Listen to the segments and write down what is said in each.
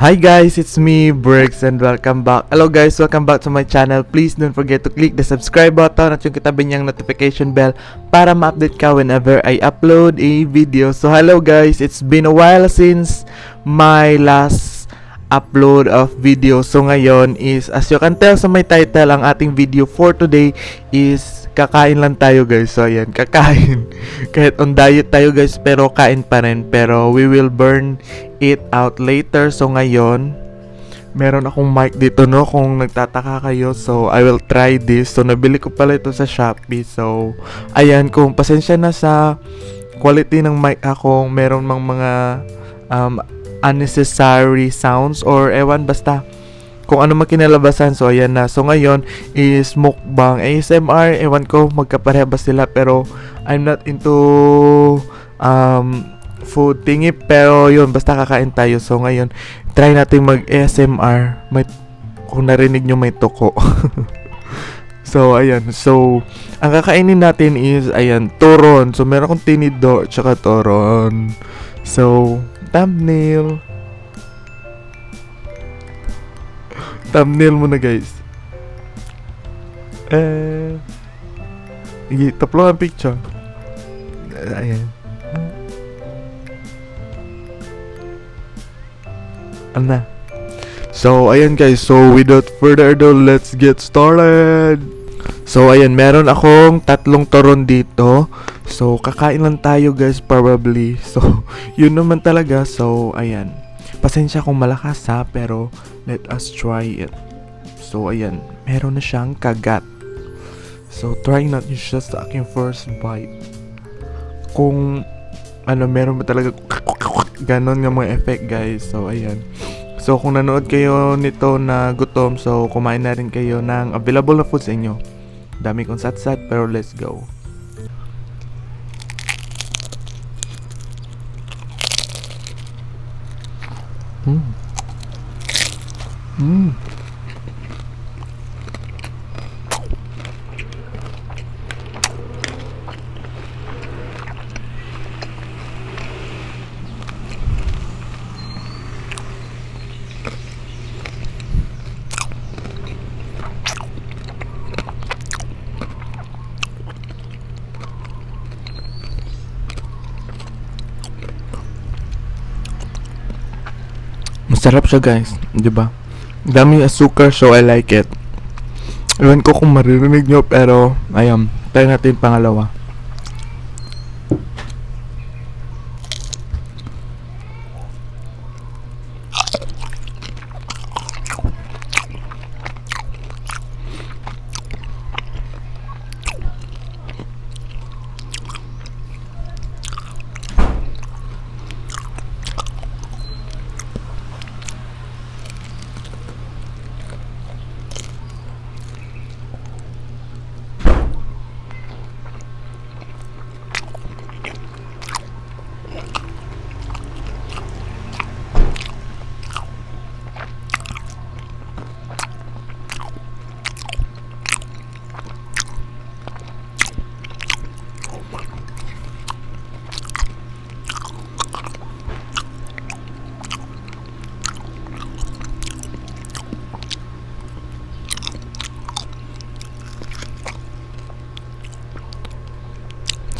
Hi guys, it's me, Briggs, and welcome back. Hello guys, welcome back to my channel. Please don't forget to click the subscribe button at yung katabi niyang notification bell para ma-update ka whenever I upload a video. So hello guys, it's been a while since my last upload of video. So ngayon is, as you can tell sa my title, ang ating video for today is kakain lang tayo guys. So ayan, kakain. Kahit on diet tayo guys, pero kain pa rin. Pero we will burn it out later. So ngayon, meron akong mic dito no, kung nagtataka kayo. So I will try this. So nabili ko pala ito sa Shopee. So ayan, kung pasensya na sa quality ng mic ako, meron mang mga unnecessary sounds or ewan, basta kung ano man kinalabasan. So ayan na. So ngayon is mukbang ASMR. Ewan ko magkapareha ba sila, pero I'm not into food thingy, pero yun, basta kakain tayo. So ngayon try natin mag ASMR. Kung narinig nyo, may tuko. So ayan, so ang kakainin natin is ayan, turon. So meron akong tinidor tsaka turon. So thumbnail muna guys. Taplo ang picture. Ayan. Ano? So ayan guys, so without further ado, let's get started. So ayan, meron akong 3 turon dito. So kakain lang tayo guys, probably. So yun naman talaga. So ayan, pasensya kung malakas ha, pero let us try it. So ayan, meron na siyang kagat. So try natin siya sa aking first bite. Kung ano, meron ba talaga ganon nga mga effect guys. So ayan. So kung nanood kayo nito na gutom, so kumain na rin kayo ng available na food sa inyo. Dami kong sat-sat, pero let's go. Masarap siya guys, 'di ba? Dami asukar, so I like it. Ewan ko kung maririnig nyo, pero ayun, try natin pangalawa.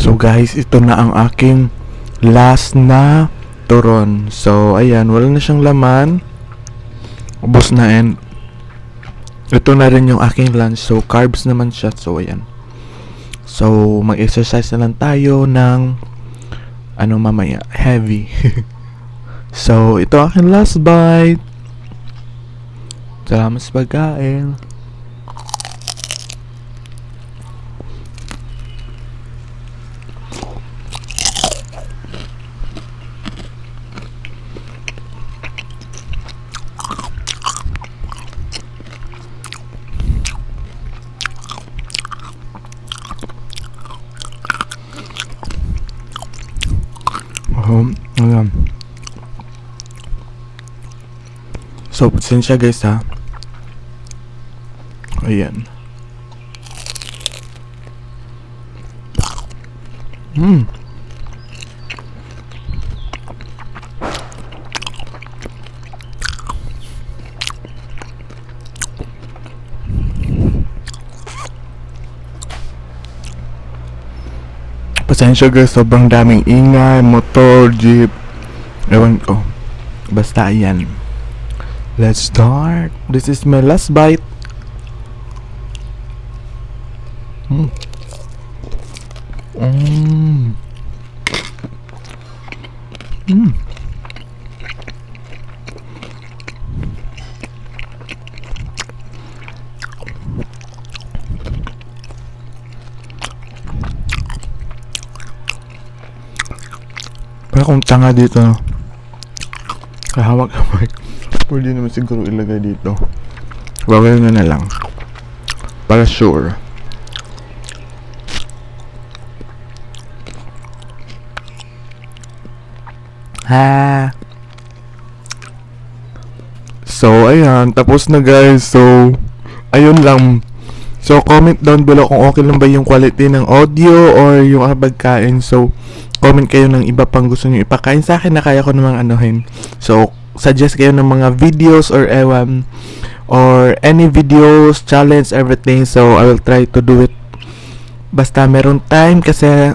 So guys, ito na ang aking last na turon. So ayan, wala na siyang laman. Ubos na, and ito na rin yung aking lunch. So carbs naman siya. So ayan. So mag-exercise na lang tayo ng mamaya, heavy. So ito aking last bite. Salamat sa pagkain. Ayan. So pasensya guys ha. Ayan. Pasensya guys, sobrang daming ingay, motor, jeep. Ewan ko. Basta yan. Let's start. This is my last bite. Mm. Mm. Mm. Pero kung tanga dito, no? Kahawak ka mic. Pwede naman siguro ilagay dito. Bagay na lang. Para sure. Ha. So, ayan. Tapos na guys. So, ayun lang. So, comment down below kung okay lang ba yung quality ng audio or yung pagkain. So, comment kayo ng iba pang gusto nyo ipakain sa akin na kaya ko namang anuhin. So, suggest kayo ng mga videos or or any videos, challenge, everything. So, I will try to do it. Basta meron time kasi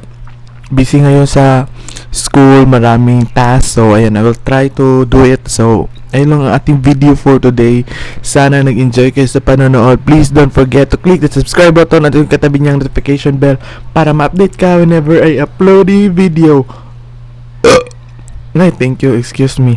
busy ngayon sa school, maraming tasks. So, ayan, I will try to do it. So, ayun lang ang ating video for today. Sana nag-enjoy kayo sa panonood. Please don't forget to click the subscribe button at yung katabi niyang notification bell para ma-update ka whenever I upload a video. Thank you, excuse me.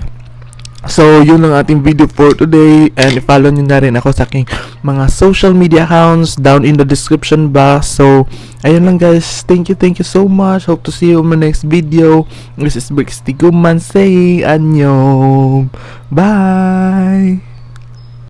So, yun lang ating video for today. And i-follow nyo na rin ako sa aking mga social media accounts down in the description box. So, ayun lang guys. Thank you so much. Hope to see you on my next video. This is Brix Tiguman saying annyeong. Bye!